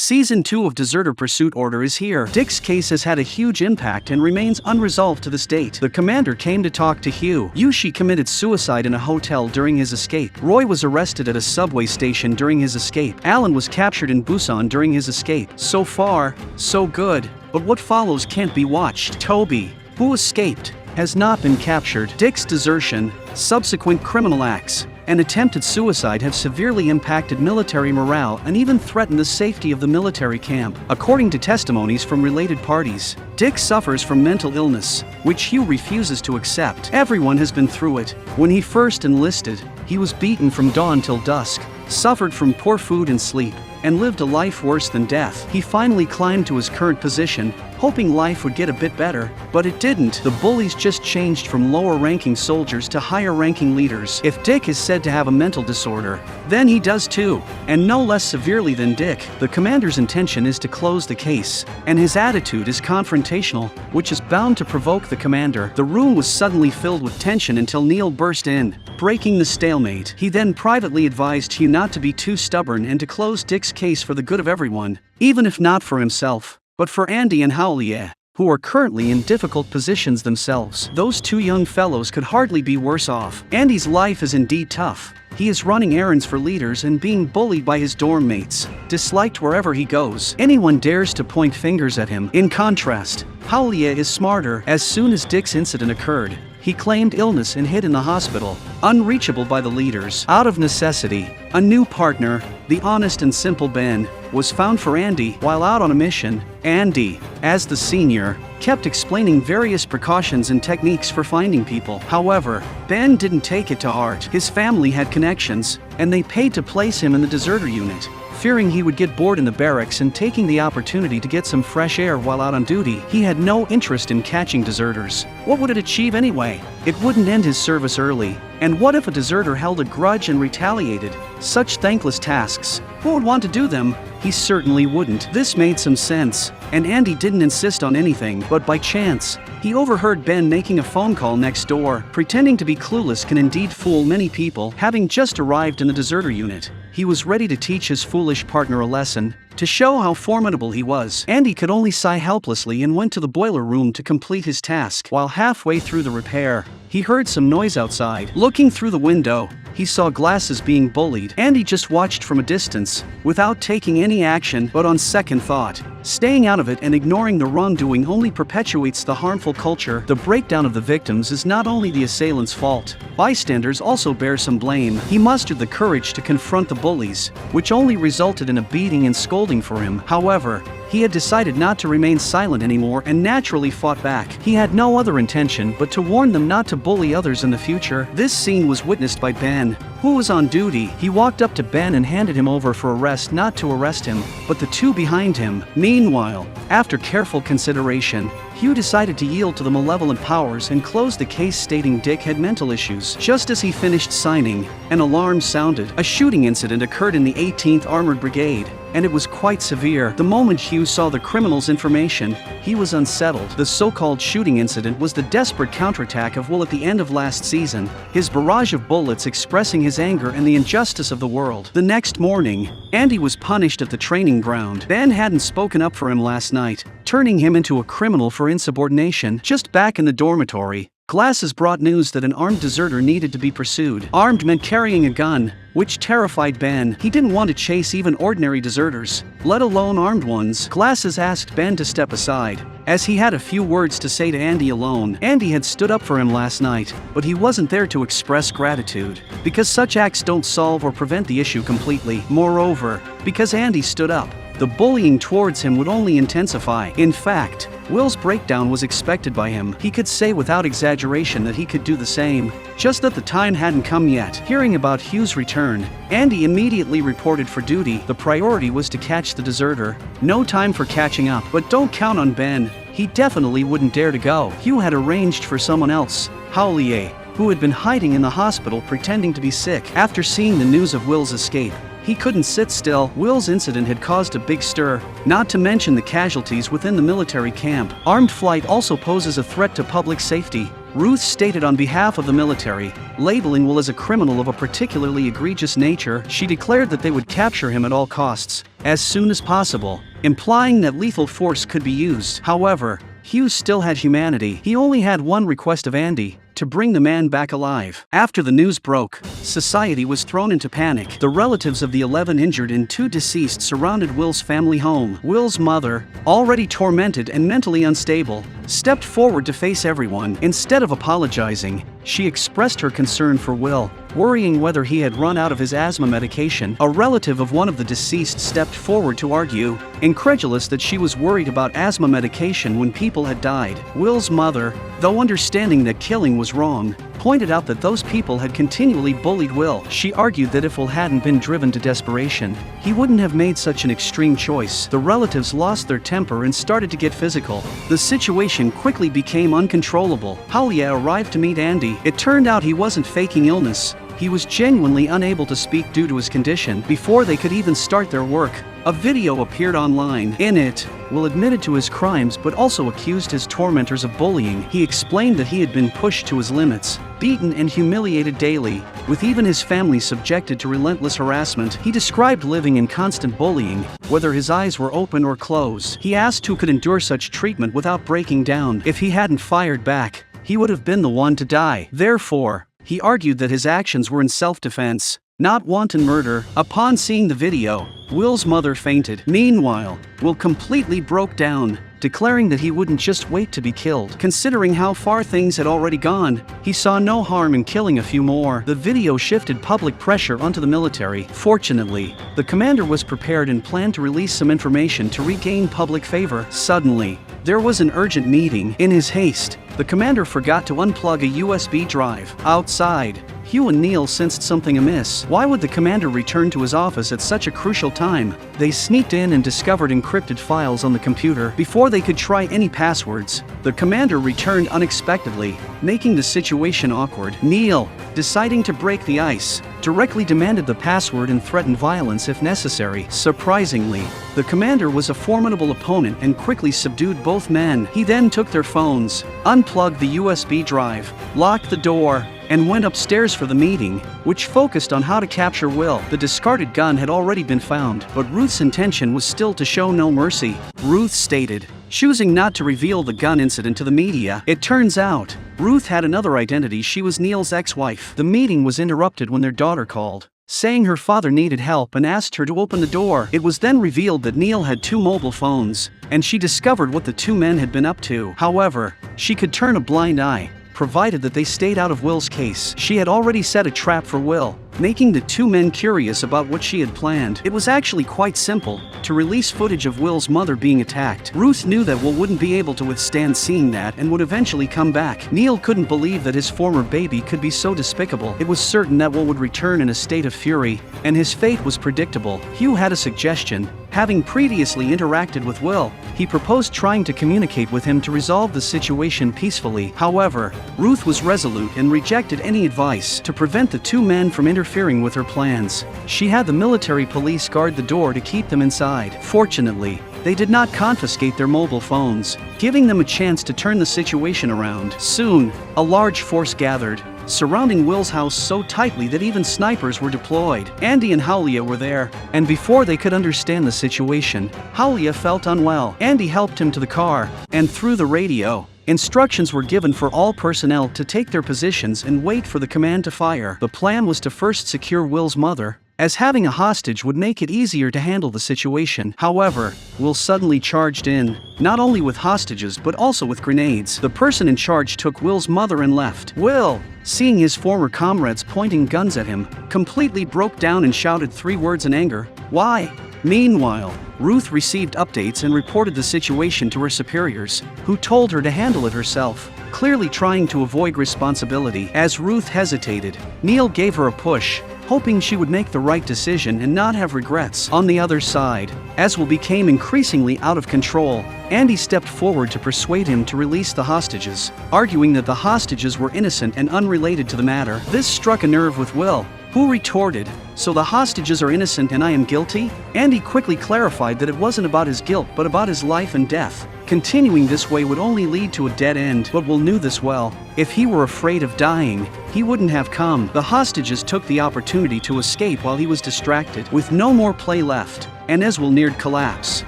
Season 2 of Deserter Pursuit Order is here. Dick's case has had a huge impact and remains unresolved to this date. The commander came to talk to Hugh. Yushi committed suicide in a hotel during his escape. Roy was arrested at a subway station during his escape. Alan was captured in Busan during his escape. So far, so good. But what follows can't be watched. Toby, who escaped, has not been captured. Dick's desertion, subsequent criminal acts, and attempted suicide have severely impacted military morale and even threatened the safety of the military camp. According to testimonies from related parties, Dick suffers from mental illness, which Hugh refuses to accept. Everyone has been through it. When he first enlisted, he was beaten from dawn till dusk, suffered from poor food and sleep, and lived a life worse than death. He finally climbed to his current position, hoping life would get a bit better, but it didn't. The bullies just changed from lower-ranking soldiers to higher-ranking leaders. If Dick is said to have a mental disorder, then he does too, and no less severely than Dick. The commander's intention is to close the case, and his attitude is confrontational, which is bound to provoke the commander. The room was suddenly filled with tension until Neil burst in, breaking the stalemate. He then privately advised Hugh not to be too stubborn and to close Dick's case for the good of everyone, even if not for himself, but for Andy and Howley, who are currently in difficult positions themselves. Those two young fellows could hardly be worse off. Andy's life is indeed tough. He is running errands for leaders and being bullied by his dorm mates, disliked wherever he goes. Anyone dares to point fingers at him. In contrast, Howley is smarter. As soon as Dick's incident occurred, he claimed illness and hid in the hospital, unreachable by the leaders. Out of necessity, a new partner, the honest and simple Ben, was found for Andy. While out on a mission, Andy, as the senior, kept explaining various precautions and techniques for finding people. However, Ben didn't take it to heart. His family had connections, and they paid to place him in the deserter unit. Fearing he would get bored in the barracks and taking the opportunity to get some fresh air while out on duty, he had no interest in catching deserters. What would it achieve anyway? It wouldn't end his service early. And what if a deserter held a grudge and retaliated? Such thankless tasks, who would want to do them? He certainly wouldn't. This made some sense, and Andy didn't insist on anything, but by chance, he overheard Ben making a phone call next door. Pretending to be clueless can indeed fool many people. Having just arrived in the deserter unit, he was ready to teach his foolish partner a lesson, to show how formidable he was. Andy could only sigh helplessly and went to the boiler room to complete his task. While halfway through the repair, he heard some noise outside. Looking through the window, he saw Glasses being bullied. Andy just watched from a distance, without taking any action, but on second thought, staying out of it and ignoring the wrongdoing only perpetuates the harmful culture. The breakdown of the victims is not only the assailant's fault. Bystanders also bear some blame. He mustered the courage to confront the bullies, which only resulted in a beating and scolding for him. However, he had decided not to remain silent anymore and naturally fought back. He had no other intention but to warn them not to bully others in the future. This scene was witnessed by Ben, who was on duty. He walked up to Ben and handed him over for arrest, not to arrest him, but the two behind him. Meanwhile, after careful consideration, Hugh decided to yield to the malevolent powers and close the case, stating Dick had mental issues. Just as he finished signing, an alarm sounded. A shooting incident occurred in the 18th Armored Brigade, and it was quite severe. The moment Hugh saw the criminal's information, he was unsettled. The so-called shooting incident was the desperate counterattack of Will at the end of last season, his barrage of bullets expressing his anger and the injustice of the world. The next morning, Andy was punished at the training ground. Ben hadn't spoken up for him last night, turning him into a criminal for insubordination. Just back in the dormitory, Glasses brought news that an armed deserter needed to be pursued. Armed meant carrying a gun, which terrified Ben. He didn't want to chase even ordinary deserters, let alone armed ones. Glasses asked Ben to step aside, as he had a few words to say to Andy alone. Andy had stood up for him last night, but he wasn't there to express gratitude, because such acts don't solve or prevent the issue completely. Moreover, because Andy stood up, the bullying towards him would only intensify. In fact, Will's breakdown was expected by him. He could say without exaggeration that he could do the same, just that the time hadn't come yet. Hearing about Hugh's return, Andy immediately reported for duty. The priority was to catch the deserter. No time for catching up, but don't count on Ben. He definitely wouldn't dare to go. Hugh had arranged for someone else, Howley, who had been hiding in the hospital pretending to be sick. After seeing the news of Will's escape, he couldn't sit still. Will's incident had caused a big stir, not to mention the casualties within the military camp. Armed flight also poses a threat to public safety. Ruth stated on behalf of the military, labeling Will as a criminal of a particularly egregious nature. She declared that they would capture him at all costs, as soon as possible, implying that lethal force could be used. However, Hugh still had humanity. He only had one request of Andy: to bring the man back alive. After the news broke, society was thrown into panic. The relatives of the 11 injured and 2 deceased surrounded Will's family home. Will's mother, already tormented and mentally unstable, stepped forward to face everyone. Instead of apologizing, she expressed her concern for Will, worrying whether he had run out of his asthma medication. A relative of one of the deceased stepped forward to argue, incredulous that she was worried about asthma medication when people had died. Will's mother, though understanding that killing was wrong, pointed out that those people had continually bullied Will. She argued that if Will hadn't been driven to desperation, he wouldn't have made such an extreme choice. The relatives lost their temper and started to get physical. The situation quickly became uncontrollable. Halia arrived to meet Andy. It turned out he wasn't faking illness. He was genuinely unable to speak due to his condition. Before they could even start their work, a video appeared online. In it, Will admitted to his crimes but also accused his tormentors of bullying. He explained that he had been pushed to his limits, beaten and humiliated daily, with even his family subjected to relentless harassment. He described living in constant bullying, whether his eyes were open or closed. He asked who could endure such treatment without breaking down. If he hadn't fired back, he would have been the one to die. Therefore, he argued that his actions were in self-defense, not wanton murder. Upon seeing the video, Will's mother fainted. Meanwhile, Will completely broke down, declaring that he wouldn't just wait to be killed. Considering how far things had already gone, he saw no harm in killing a few more. The video shifted public pressure onto the military. Fortunately, the commander was prepared and planned to release some information to regain public favor. Suddenly, there was an urgent meeting. In his haste, the commander forgot to unplug a USB drive. Outside, Hugh and Neil sensed something amiss. Why would the commander return to his office at such a crucial time? They sneaked in and discovered encrypted files on the computer. Before they could try any passwords, the commander returned unexpectedly, making the situation awkward. Neil, deciding to break the ice, directly demanded the password and threatened violence if necessary. Surprisingly, the commander was a formidable opponent and quickly subdued both men. He then took their phones, unplugged the USB drive, locked the door, and went upstairs for the meeting, which focused on how to capture Will. The discarded gun had already been found, but Ruth's intention was still to show no mercy. Ruth stated, choosing not to reveal the gun incident to the media. It turns out, Ruth had another identity. She was Neil's ex-wife. The meeting was interrupted when their daughter called, saying her father needed help and asked her to open the door. It was then revealed that Neil had 2 mobile phones, and she discovered what the 2 men had been up to. However, she could turn a blind eye, provided that they stayed out of Will's case. She had already set a trap for Will, making the 2 men curious about what she had planned. It was actually quite simple: to release footage of Will's mother being attacked. Ruth knew that Will wouldn't be able to withstand seeing that and would eventually come back. Neil couldn't believe that his former baby could be so despicable. It was certain that Will would return in a state of fury, and his fate was predictable. Hugh had a suggestion. Having previously interacted with Will, he proposed trying to communicate with him to resolve the situation peacefully. However, Ruth was resolute and rejected any advice. To prevent the 2 men from interfering with her plans, she had the military police guard the door to keep them inside. Fortunately, they did not confiscate their mobile phones, giving them a chance to turn the situation around. Soon, a large force gathered, surrounding Will's house so tightly that even snipers were deployed. Andy and Halia were there, and before they could understand the situation, Halia felt unwell. Andy helped him to the car, and through the radio, instructions were given for all personnel to take their positions and wait for the command to fire. The plan was to first secure Will's mother, as having a hostage would make it easier to handle the situation. However, Will suddenly charged in, not only with hostages but also with grenades. The person in charge took Will's mother and left. Will, seeing his former comrades pointing guns at him, completely broke down and shouted 3 words in anger: "Why?" Meanwhile, Ruth received updates and reported the situation to her superiors, who told her to handle it herself, clearly trying to avoid responsibility. As Ruth hesitated, Neil gave her a push, hoping she would make the right decision and not have regrets. On the other side, as Will became increasingly out of control, Andy stepped forward to persuade him to release the hostages, arguing that the hostages were innocent and unrelated to the matter. This struck a nerve with Will, who retorted, So the hostages are innocent and I am guilty? Andy quickly clarified that it wasn't about his guilt but about his life and death. Continuing this way would only lead to a dead end, but Will knew this well. If he were afraid of dying, he wouldn't have come. The hostages took the opportunity to escape while he was distracted. With no more play left, and as Will neared collapse,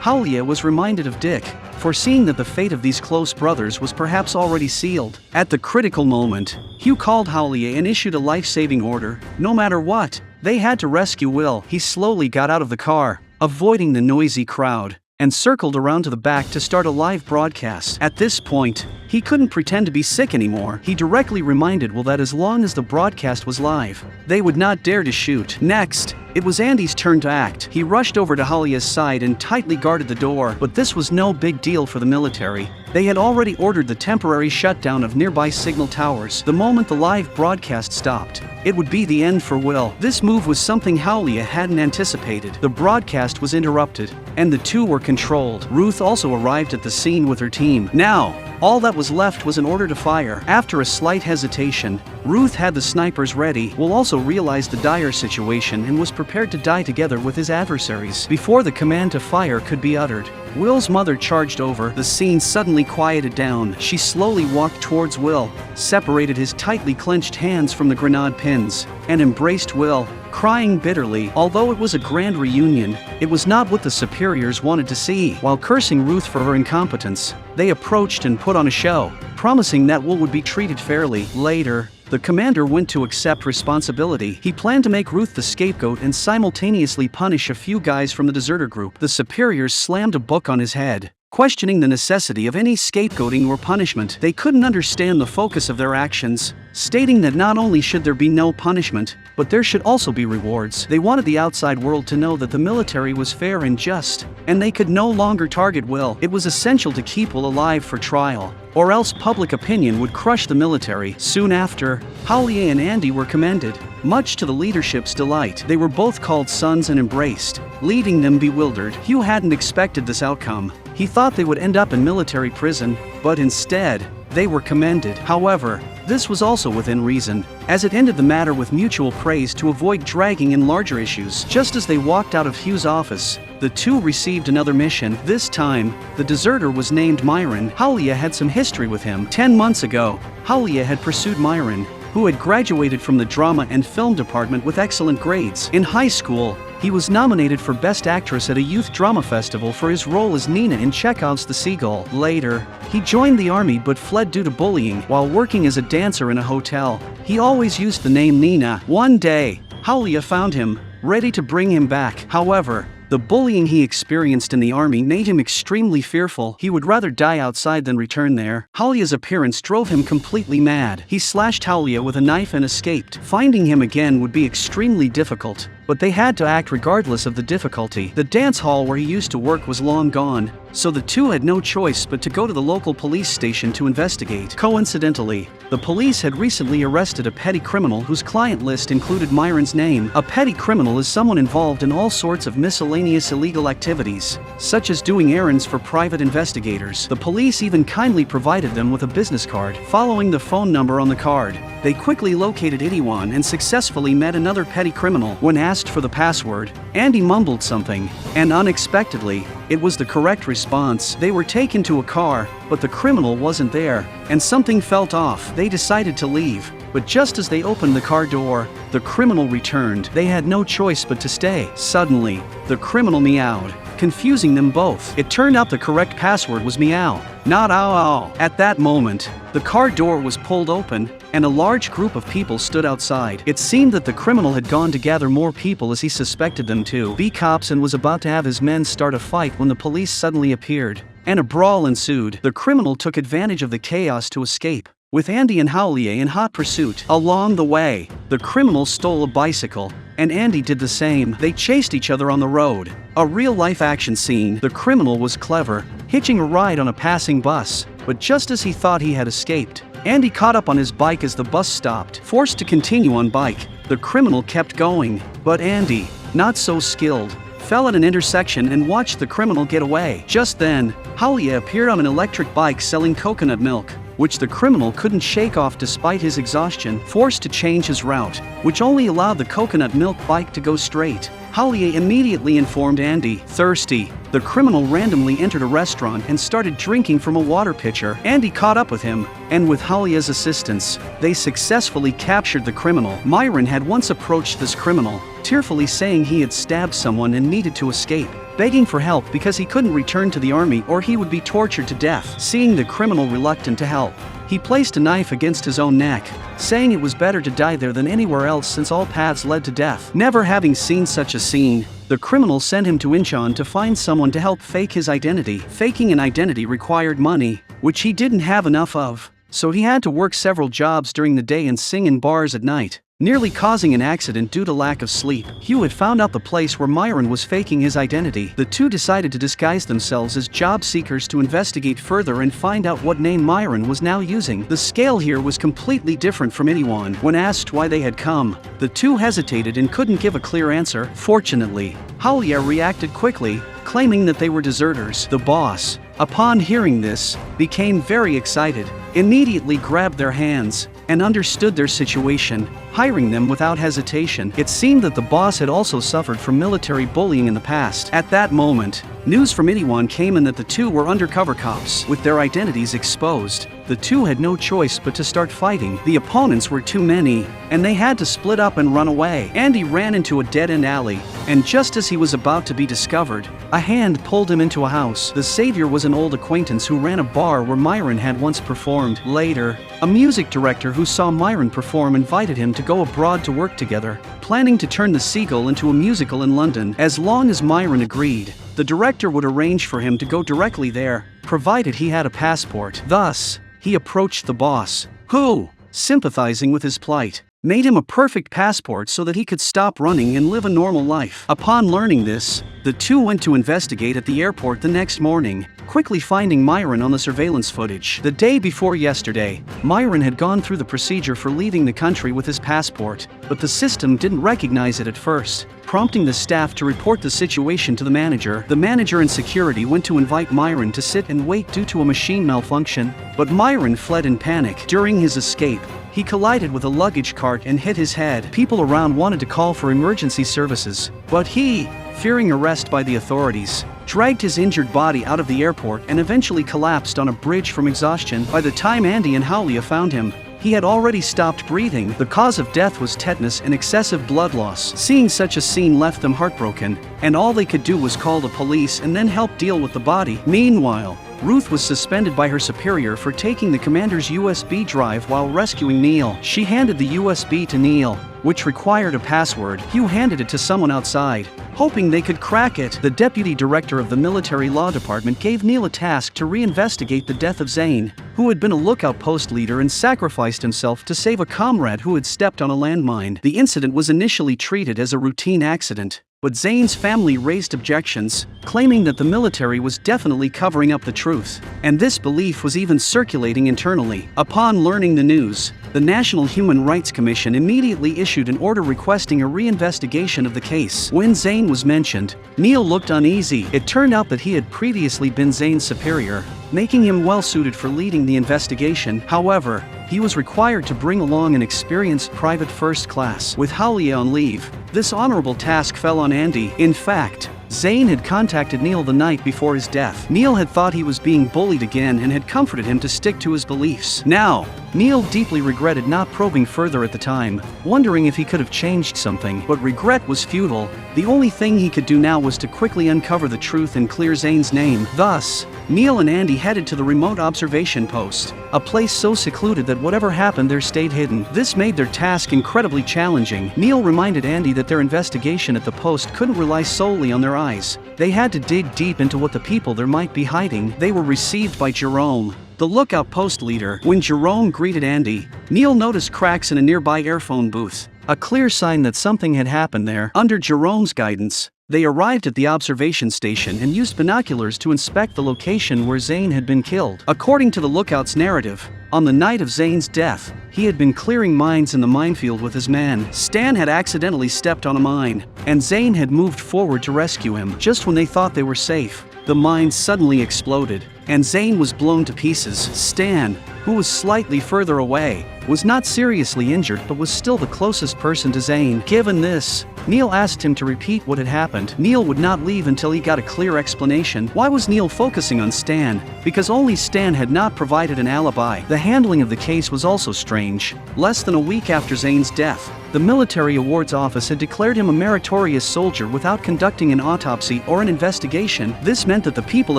Hawlia was reminded of Dick, foreseeing that the fate of these close brothers was perhaps already sealed. At the critical moment, Hugh called Hawlia and issued a life-saving order. No matter what, they had to rescue Will. He slowly got out of the car, avoiding the noisy crowd, and circled around to the back to start a live broadcast. At this point, he couldn't pretend to be sick anymore. He directly reminded Will that as long as the broadcast was live, they would not dare to shoot. Next, it was Andy's turn to act. He rushed over to Hawlia's side and tightly guarded the door, but this was no big deal for the military. They had already ordered the temporary shutdown of nearby signal towers. The moment the live broadcast stopped, it would be the end for Will. This move was something Hawlia hadn't anticipated. The broadcast was interrupted, and the two were controlled. Ruth also arrived at the scene with her team. Now, all that was left was an order to fire. After a slight hesitation, Ruth had the snipers ready. Will also realized the dire situation and was prepared to die together with his adversaries. Before the command to fire could be uttered, Will's mother charged over. The scene suddenly quieted down. She slowly walked towards Will, separated his tightly clenched hands from the grenade pins, and embraced Will, crying bitterly. Although it was a grand reunion, it was not what the superiors wanted to see. While cursing Ruth for her incompetence, they approached and put on a show, promising that Will would be treated fairly. Later, the commander went to accept responsibility. He planned to make Ruth the scapegoat and simultaneously punish a few guys from the deserter group. The superiors slammed a book on his head, questioning the necessity of any scapegoating or punishment. They couldn't understand the focus of their actions, stating that not only should there be no punishment, but there should also be rewards. They wanted the outside world to know that the military was fair and just, and they could no longer target Will. It was essential to keep Will alive for trial, or else public opinion would crush the military. Soon after, Hawlia and Andy were commended, much to the leadership's delight. They were both called sons and embraced, leaving them bewildered. Hugh hadn't expected this outcome. He thought they would end up in military prison, but instead, they were commended. However, this was also within reason, as it ended the matter with mutual praise to avoid dragging in larger issues. Just as they walked out of Hugh's office, the two received another mission. This time, the deserter was named Myron. Hawlia had some history with him. 10 months ago, Hawlia had pursued Myron, who had graduated from the drama and film department with excellent grades. In high school, he was nominated for Best Actress at a youth drama festival for his role as Nina in Chekhov's The Seagull. Later, he joined the army but fled due to bullying. While working as a dancer in a hotel, he always used the name Nina. One day, Hawlia found him, ready to bring him back. However, the bullying he experienced in the army made him extremely fearful. He would rather die outside than return there. Hawlia's appearance drove him completely mad. He slashed Hawlia with a knife and escaped. Finding him again would be extremely difficult, but they had to act regardless of the difficulty. The dance hall where he used to work was long gone, so the two had no choice but to go to the local police station to investigate. Coincidentally, the police had recently arrested a petty criminal whose client list included Myron's name. A petty criminal is someone involved in all sorts of miscellaneous illegal activities, such as doing errands for private investigators. The police even kindly provided them with a business card. Following the phone number on the card, they quickly located Idiwan and successfully met another petty criminal. When asked for the password, Andy mumbled something, and unexpectedly, it was the correct response. They were taken to a car, but the criminal wasn't there, and something felt off. They decided to leave, but just as they opened the car door, the criminal returned. They had no choice but to stay. Suddenly, the criminal meowed, confusing them both. It turned out the correct password was meow, not ow ow. At that moment, the car door was pulled open, and a large group of people stood outside. It seemed that the criminal had gone to gather more people as he suspected them to be cops and was about to have his men start a fight when the police suddenly appeared, and a brawl ensued. The criminal took advantage of the chaos to escape, with Andy and Hawlia in hot pursuit. Along the way, the criminal stole a bicycle, and Andy did the same. They chased each other on the road. A real-life action scene. The criminal was clever, hitching a ride on a passing bus, but just as he thought he had escaped, Andy caught up on his bike as the bus stopped. Forced to continue on bike, the criminal kept going, but Andy, not so skilled, fell at an intersection and watched the criminal get away. Just then, Hawlia appeared on an electric bike selling coconut milk. which the criminal couldn't shake off despite his exhaustion, forced to change his route, which only allowed the coconut milk bike to go straight. Halia immediately informed Andy. Thirsty, the criminal randomly entered a restaurant and started drinking from a water pitcher. Andy caught up with him, and with Halia's assistance, they successfully captured the criminal. Myron had once approached this criminal, tearfully saying he had stabbed someone and needed to escape, begging for help because he couldn't return to the army or he would be tortured to death. Seeing the criminal reluctant to help, he placed a knife against his own neck, saying it was better to die there than anywhere else since all paths led to death. Never having seen such a scene, the criminal sent him to Incheon to find someone to help fake his identity. Faking an identity required money, which he didn't have enough of, so he had to work several jobs during the day and sing in bars at night, nearly causing an accident due to lack of sleep. Hugh had found out the place where Myron was faking his identity. The two decided to disguise themselves as job seekers to investigate further and find out what name Myron was now using. The scale here was completely different from anyone. When asked why they had come, the two hesitated and couldn't give a clear answer. Fortunately, Halia reacted quickly, claiming that they were deserters. The boss, upon hearing this, became very excited, immediately grabbed their hands, and understood their situation, hiring them without hesitation. It seemed that the boss had also suffered from military bullying in the past. At that moment, news from anyone came in that the two were undercover cops. With their identities exposed, the two had no choice but to start fighting. The opponents were too many, and they had to split up and run away. Andy ran into a dead-end alley, and just as he was about to be discovered, a hand pulled him into a house. The savior was an old acquaintance who ran a bar where Myron had once performed. Later, a music director who saw Myron perform invited him to go abroad to work together, planning to turn The Seagull into a musical in London. As long as Myron agreed, the director would arrange for him to go directly there, provided he had a passport. Thus, he approached the boss, who, sympathizing with his plight, made him a perfect passport so that he could stop running and live a normal life. Upon learning this, the two went to investigate at the airport the next morning, quickly finding Myron on the surveillance footage. The day before yesterday, Myron had gone through the procedure for leaving the country with his passport, but the system didn't recognize it at first, prompting the staff to report the situation to the manager. The manager and security went to invite Myron to sit and wait due to a machine malfunction, but Myron fled in panic. During his escape, he collided with a luggage cart and hit his head. People around wanted to call for emergency services, but he, fearing arrest by the authorities, dragged his injured body out of the airport and eventually collapsed on a bridge from exhaustion. By the time Andy and Halia found him, he had already stopped breathing. The cause of death was tetanus and excessive blood loss. Seeing such a scene left them heartbroken, and all they could do was call the police and then help deal with the body. Meanwhile, Ruth was suspended by her superior for taking the commander's USB drive while rescuing Neil. She handed the USB to Neil, which required a password. Hugh handed it to someone outside, hoping they could crack it. The deputy director of the military law department gave Neil a task to reinvestigate the death of Zane, who had been a lookout post leader and sacrificed himself to save a comrade who had stepped on a landmine. The incident was initially treated as a routine accident, but Zane's family raised objections, claiming that the military was definitely covering up the truth, and this belief was even circulating internally. Upon learning the news, the National Human Rights Commission immediately issued an order requesting a reinvestigation of the case. When Zane was mentioned, Neil looked uneasy. It turned out that he had previously been Zane's superior, making him well-suited for leading the investigation. However, he was required to bring along an experienced private first class. With Halia on leave, this honorable task fell on Andy. In fact, Zane had contacted Neil the night before his death. Neil had thought he was being bullied again and had comforted him to stick to his beliefs. Now, Neil deeply regretted not probing further at the time, wondering if he could have changed something, but regret was futile. The only thing he could do now was to quickly uncover the truth and clear Zane's name. Thus, Neil and Andy headed to the remote observation post, a place so secluded that whatever happened there stayed hidden. This made their task incredibly challenging. Neil reminded Andy that their investigation at the post couldn't rely solely on their eyes. They had to dig deep into what the people there might be hiding. They were received by Jerome, the lookout post leader. When Jerome greeted Andy, Neil noticed cracks in a nearby earphone booth, a clear sign that something had happened there. Under Jerome's guidance, they arrived at the observation station and used binoculars to inspect the location where Zane had been killed. According to the lookout's narrative, on the night of Zane's death, he had been clearing mines in the minefield with his man. Stan had accidentally stepped on a mine, and Zane had moved forward to rescue him. Just when they thought they were safe, the mine suddenly exploded, and Zane was blown to pieces. Stan, who was slightly further away, was not seriously injured but was still the closest person to Zane. Given this, Neil asked him to repeat what had happened. Neil would not leave until he got a clear explanation. Why was Neil focusing on Stan? Because only Stan had not provided an alibi. The handling of the case was also strange. Less than a week after Zane's death, the Military Awards Office had declared him a meritorious soldier without conducting an autopsy or an investigation. This meant that the people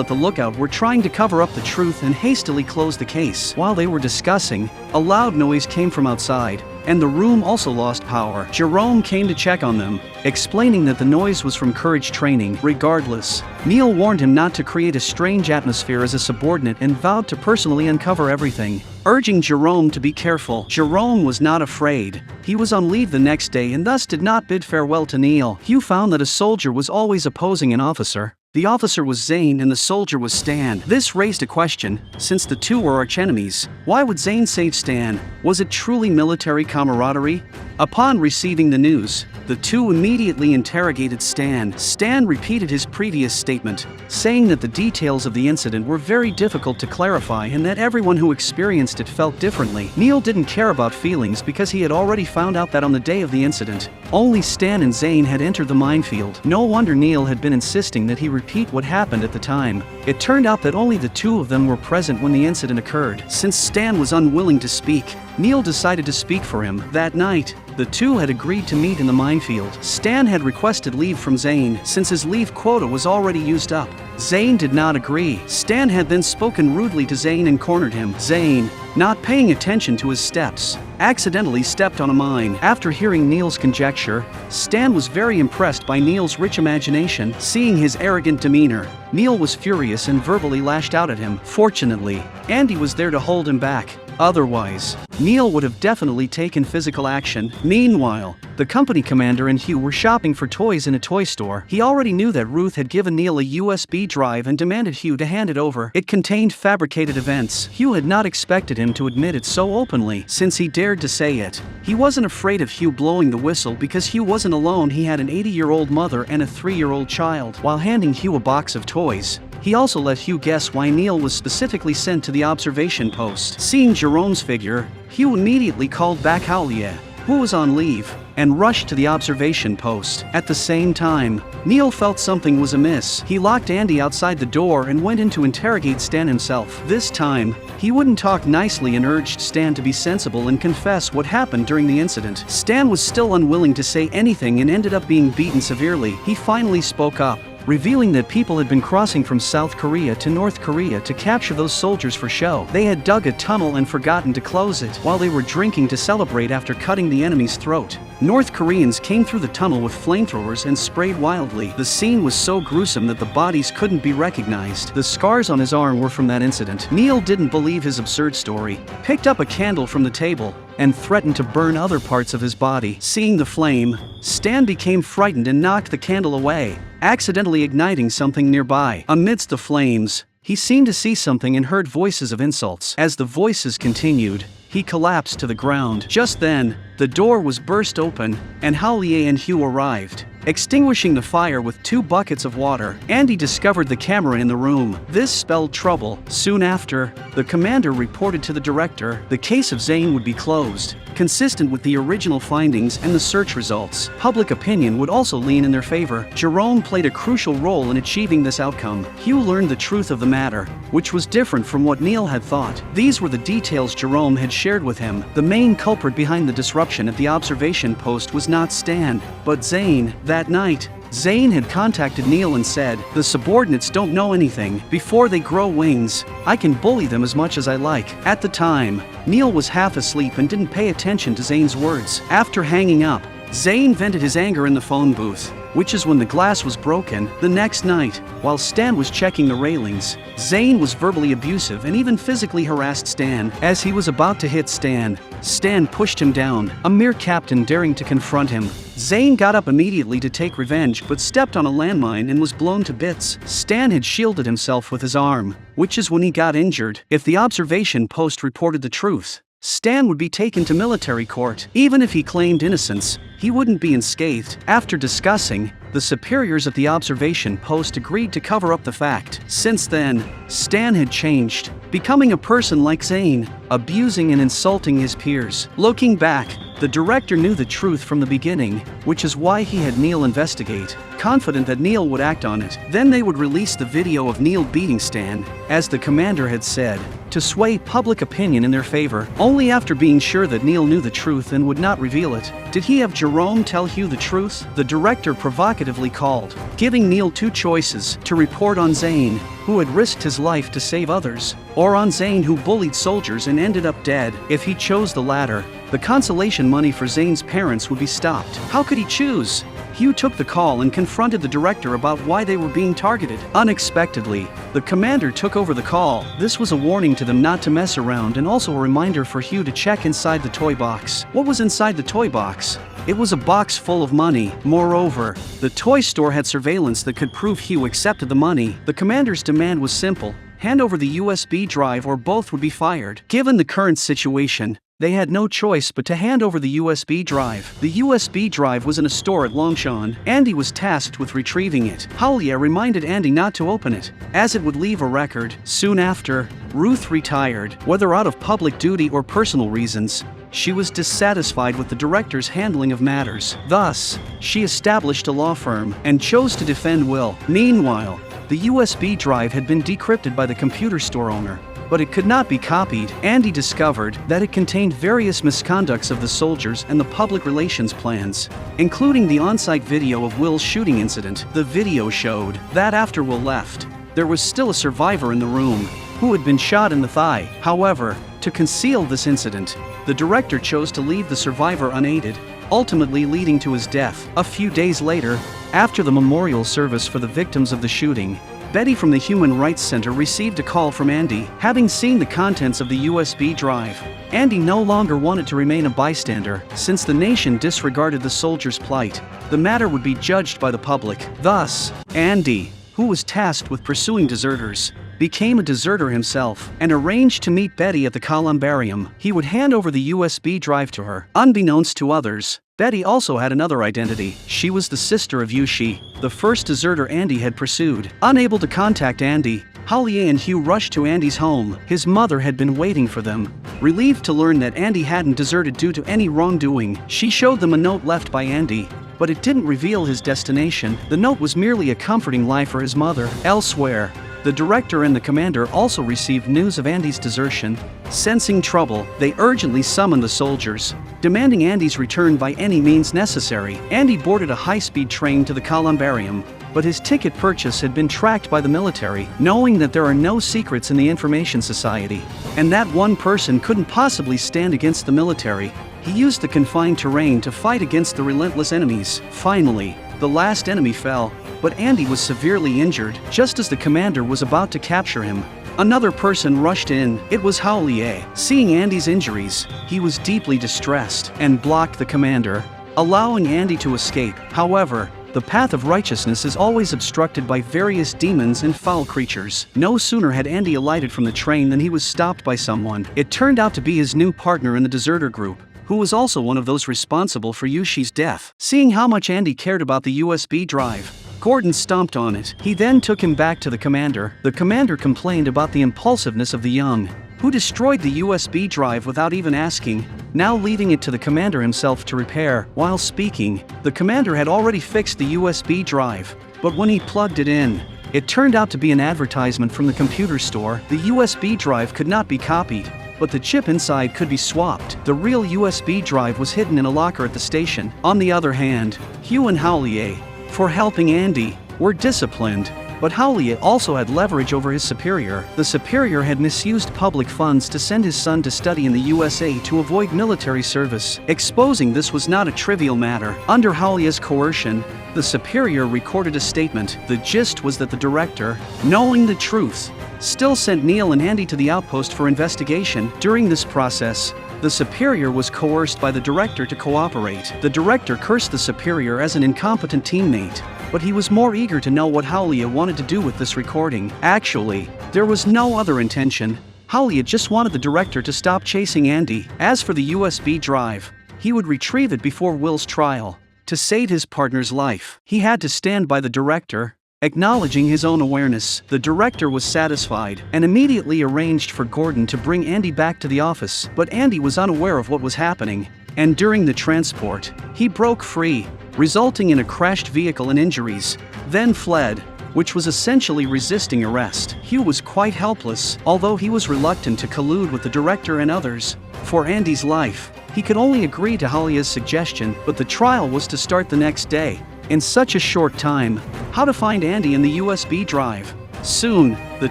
at the lookout were trying to cover up the truth and hastily close the case. While they were discussing, a loud noise came from outside, and the room also lost power. Jerome came to check on them, explaining that the noise was from courage training. Regardless, Neil warned him not to create a strange atmosphere as a subordinate and vowed to personally uncover everything, urging Jerome to be careful. Jerome was not afraid. He was on leave the next day and thus did not bid farewell to Neil. Hugh found that a soldier was always opposing an officer. The officer was Zane and the soldier was Stan. This raised a question, since the two were archenemies. Why would Zane save Stan? Was it truly military camaraderie? Upon receiving the news, the two immediately interrogated Stan. Stan repeated his previous statement, saying that the details of the incident were very difficult to clarify and that everyone who experienced it felt differently. Neil didn't care about feelings because he had already found out that on the day of the incident, only Stan and Zane had entered the minefield. No wonder Neil had been insisting that he repeat what happened at the time. It turned out that only the two of them were present when the incident occurred. Since Stan was unwilling to speak, Neil decided to speak for him. That night, the two had agreed to meet in the minefield. Stan had requested leave from Zane since his leave quota was already used up. Zane did not agree. Stan had then spoken rudely to Zane and cornered him. Zane, not paying attention to his steps, accidentally stepped on a mine. After hearing Neil's conjecture, Stan was very impressed by Neil's rich imagination. Seeing his arrogant demeanor, Neil was furious and verbally lashed out at him. Fortunately, Andy was there to hold him back. Otherwise, Neil would have definitely taken physical action. Meanwhile, the company commander and Hugh were shopping for toys in a toy store. He already knew that Ruth had given Neil a USB drive and demanded Hugh to hand it over. It contained fabricated events. Hugh had not expected him to admit it so openly, since he dared to say it. He wasn't afraid of Hugh blowing the whistle because Hugh wasn't alone. He had an 80-year-old mother and a 3-year-old child. While handing Hugh a box of toys, he also let Hugh guess why Neil was specifically sent to the observation post. Seeing Jerome's figure, Hugh immediately called back Howlia, who was on leave, and rushed to the observation post. At the same time, Neil felt something was amiss. He locked Andy outside the door and went in to interrogate Stan himself. This time, he wouldn't talk nicely and urged Stan to be sensible and confess what happened during the incident. Stan was still unwilling to say anything and ended up being beaten severely. He finally spoke up, revealing that people had been crossing from South Korea to North Korea to capture those soldiers for show. They had dug a tunnel and forgotten to close it while they were drinking to celebrate after cutting the enemy's throat. North Koreans came through the tunnel with flamethrowers and sprayed wildly. The scene was so gruesome that the bodies couldn't be recognized. The scars on his arm were from that incident. Neil didn't believe his absurd story, picked up a candle from the table, and threatened to burn other parts of his body. Seeing the flame, Stan became frightened and knocked the candle away, accidentally igniting something nearby. Amidst the flames, he seemed to see something and heard voices of insults. As the voices continued, he collapsed to the ground. Just then, the door was burst open, and Howlia and Hugh arrived, extinguishing the fire with 2 buckets of water. Andy discovered the camera in the room. This spelled trouble. Soon after, the commander reported to the director the case of Zane would be closed, consistent with the original findings and the search results. Public opinion would also lean in their favor. Jerome played a crucial role in achieving this outcome. Hugh learned the truth of the matter, which was different from what Neil had thought. These were the details Jerome had shared with him. The main culprit behind the disruption at the observation post was not Stan, but Zane. That night, Zane had contacted Neil and said, "The subordinates don't know anything. Before they grow wings, I can bully them as much as I like." At the time, Neil was half asleep and didn't pay attention to Zane's words. After hanging up, Zane vented his anger in the phone booth, which is when the glass was broken. The next night, while Stan was checking the railings, Zane was verbally abusive and even physically harassed Stan. As he was about to hit Stan, Stan pushed him down, a mere captain daring to confront him. Zane got up immediately to take revenge but stepped on a landmine and was blown to bits. Stan had shielded himself with his arm, which is when he got injured. If the observation post reported the truth, Stan would be taken to military court. Even if he claimed innocence, he wouldn't be unscathed. After discussing, The superiors at the observation post agreed to cover up the fact. Since then, Stan had changed, becoming a person like Zane, abusing and insulting his peers. Looking back, the director knew the truth from the beginning, which is why he had Neil investigate, confident that Neil would act on it. Then they would release the video of Neil beating Stan, as the commander had said, to sway public opinion in their favor, only after being sure that Neil knew the truth and would not reveal it. Did he have Jerome tell Hugh the truth? The director provocatively called, giving Neil two choices: to report on Zane, who had risked his life to save others, or on Zane, who bullied soldiers and ended up dead. If he chose the latter, the consolation money for Zane's parents would be stopped. How could he choose? Hugh took the call and confronted the director about why they were being targeted. Unexpectedly, the commander took over the call. This was a warning to them not to mess around and also a reminder for Hugh to check inside the toy box. What was inside the toy box? It was a box full of money. Moreover, the toy store had surveillance that could prove Hugh accepted the money. The commander's demand was simple: hand over the USB drive or both would be fired. Given the current situation, they had no choice but to hand over the USB drive. The USB drive was in a store at Longshan. Andy was tasked with retrieving it. Hawley reminded Andy not to open it, as it would leave a record. Soon after, Ruth retired. Whether out of public duty or personal reasons, she was dissatisfied with the director's handling of matters. Thus, she established a law firm and chose to defend Will. Meanwhile, the USB drive had been decrypted by the computer store owner, but it could not be copied. Andy discovered that it contained various misconducts of the soldiers and the public relations plans, including the on-site video of Will's shooting incident. The video showed that after Will left, there was still a survivor in the room who had been shot in the thigh. However, to conceal this incident, the director chose to leave the survivor unaided, ultimately leading to his death. A few days later, after the memorial service for the victims of the shooting, Betty from the Human Rights Center received a call from Andy. Having seen the contents of the USB drive, Andy no longer wanted to remain a bystander. Since the nation disregarded the soldiers' plight, the matter would be judged by the public. Thus, Andy, who was tasked with pursuing deserters, became a deserter himself and arranged to meet Betty at the columbarium. He would hand over the USB drive to her. Unbeknownst to others, Betty also had another identity. She was the sister of Yushi, the first deserter Andy had pursued. Unable to contact Andy, Hawley and Hugh rushed to Andy's home. His mother had been waiting for them. Relieved to learn that Andy hadn't deserted due to any wrongdoing, she showed them a note left by Andy, but it didn't reveal his destination. The note was merely a comforting lie for his mother. Elsewhere, the director and the commander also received news of Andy's desertion. Sensing trouble, they urgently summoned the soldiers, demanding Andy's return by any means necessary. Andy boarded a high-speed train to the columbarium, but his ticket purchase had been tracked by the military. Knowing that there are no secrets in the Information Society, and that one person couldn't possibly stand against the military, he used the confined terrain to fight against the relentless enemies. Finally, the last enemy fell, but Andy was severely injured. Just as the commander was about to capture him, another person rushed in. It was Hawley. Seeing Andy's injuries, he was deeply distressed and blocked the commander, allowing Andy to escape. However, the path of righteousness is always obstructed by various demons and foul creatures. No sooner had Andy alighted from the train than he was stopped by someone. It turned out to be his new partner in the deserter group, who was also one of those responsible for Yushi's death. Seeing how much Andy cared about the USB drive, Gordon stomped on it. He then took him back to the commander. The commander complained about the impulsiveness of the young, who destroyed the USB drive without even asking, now leaving it to the commander himself to repair. While speaking, the commander had already fixed the USB drive, but when he plugged it in, it turned out to be an advertisement from the computer store. The USB drive could not be copied, but the chip inside could be swapped. The real USB drive was hidden in a locker at the station. On the other hand, Hugh and Hawley, for helping Andy, were disciplined, but Hawley also had leverage over his superior. The superior had misused public funds to send his son to study in the USA to avoid military service. Exposing this was not a trivial matter. Under Hawley's coercion, the superior recorded a statement. The gist was that the director, knowing the truth, still sent Neil and Andy to the outpost for investigation. During this process, the superior was coerced by the director to cooperate. The director cursed the superior as an incompetent teammate, but he was more eager to know what Hawley wanted to do with this recording. Actually, there was no other intention. Hawley just wanted the director to stop chasing Andy. As for the USB drive, he would retrieve it before Will's trial. to save his partner's life. He had to stand by the director, acknowledging his own awareness. The director was satisfied and immediately arranged for Gordon to bring Andy back to the office, but Andy was unaware of what was happening, and during the transport, he broke free, resulting in a crashed vehicle and injuries, then fled, which was essentially resisting arrest. Hugh was quite helpless, although he was reluctant to collude with the director and others. For Andy's life, he could only agree to Halia's suggestion, but the trial was to start the next day. In such a short time, how to find Andy in the USB drive? Soon, the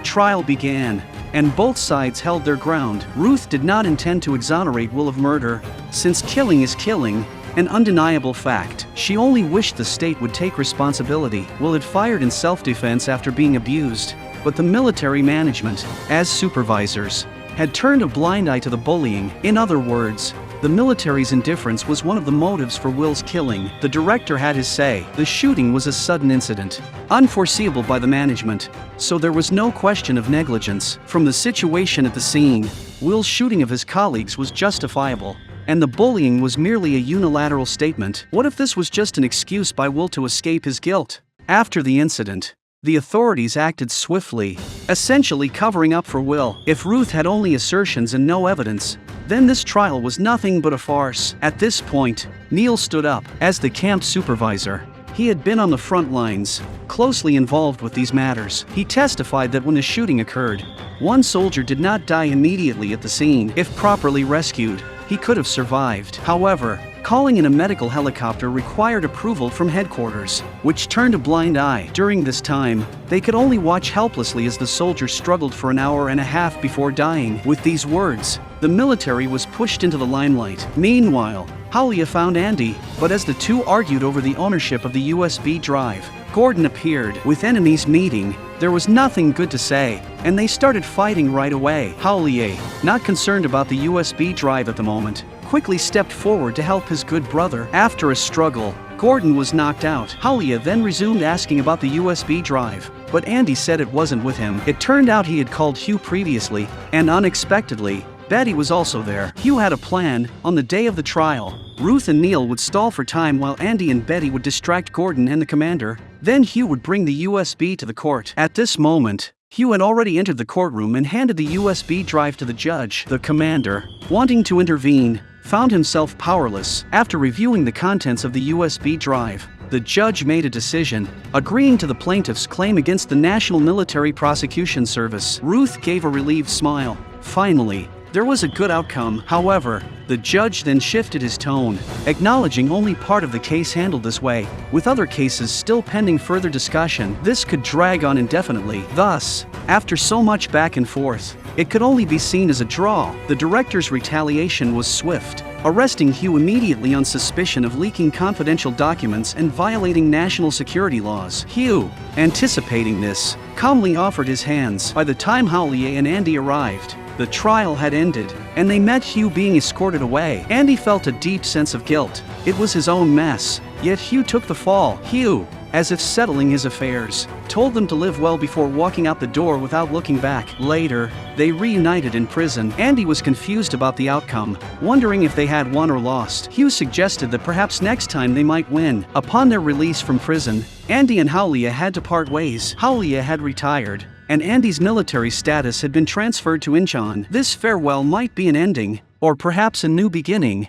trial began, and both sides held their ground. Ruth did not intend to exonerate Will of murder, since killing is killing, an undeniable fact. She only wished the state would take responsibility. Will had fired in self-defense after being abused, but the military management, as supervisors, had turned a blind eye to the bullying. In other words, the military's indifference was one of the motives for Will's killing. The director had his say. The shooting was a sudden incident, unforeseeable by the management, so there was no question of negligence. From the situation at the scene, Will's shooting of his colleagues was justifiable, and the bullying was merely a unilateral statement. What if this was just an excuse by Will to escape his guilt? After the incident, the authorities acted swiftly, essentially covering up for Will. If Ruth had only assertions and no evidence, then this trial was nothing but a farce. At this point, Neil stood up. As the camp supervisor, he had been on the front lines, closely involved with these matters. He testified that when the shooting occurred, one soldier did not die immediately at the scene. If properly rescued, he could have survived. However, calling in a medical helicopter required approval from headquarters, which turned a blind eye. During this time, they could only watch helplessly as the soldier struggled for an hour and a half before dying. With these words, the military was pushed into the limelight. Meanwhile, Halia found Andy, but as the two argued over the ownership of the USB drive, Gordon appeared. With enemies meeting, there was nothing good to say, and they started fighting right away. Halia, not concerned about the USB drive at the moment, quickly stepped forward to help his good brother. After a struggle, Gordon was knocked out. Halia then resumed asking about the USB drive, but Andy said it wasn't with him. It turned out he had called Hugh previously, and unexpectedly, Betty was also there. Hugh had a plan. On the day of the trial, Ruth and Neil would stall for time while Andy and Betty would distract Gordon and the commander. Then Hugh would bring the USB to the court. At this moment, Hugh had already entered the courtroom and handed the USB drive to the judge. The commander, wanting to intervene, found himself powerless. After reviewing the contents of the USB drive, the judge made a decision, agreeing to the plaintiff's claim against the National Military Prosecution Service. Ruth gave a relieved smile. Finally, there was a good outcome. However, the judge then shifted his tone, acknowledging only part of the case handled this way, with other cases still pending further discussion. This could drag on indefinitely. Thus, after so much back and forth, it could only be seen as a draw. The director's retaliation was swift, arresting Hugh immediately on suspicion of leaking confidential documents and violating national security laws. Hugh, anticipating this, calmly offered his hands. By the time Halia and Andy arrived, the trial had ended, and they met Hugh being escorted away. Andy felt a deep sense of guilt. It was his own mess, yet Hugh took the fall. Hugh, as if settling his affairs, told them to live well before walking out the door without looking back. Later, they reunited in prison. Andy was confused about the outcome, wondering if they had won or lost. Hugh suggested that perhaps next time they might win. Upon their release from prison, Andy and Halia had to part ways. Halia had retired, and Andy's military status had been transferred to Incheon. This farewell might be an ending, or perhaps a new beginning.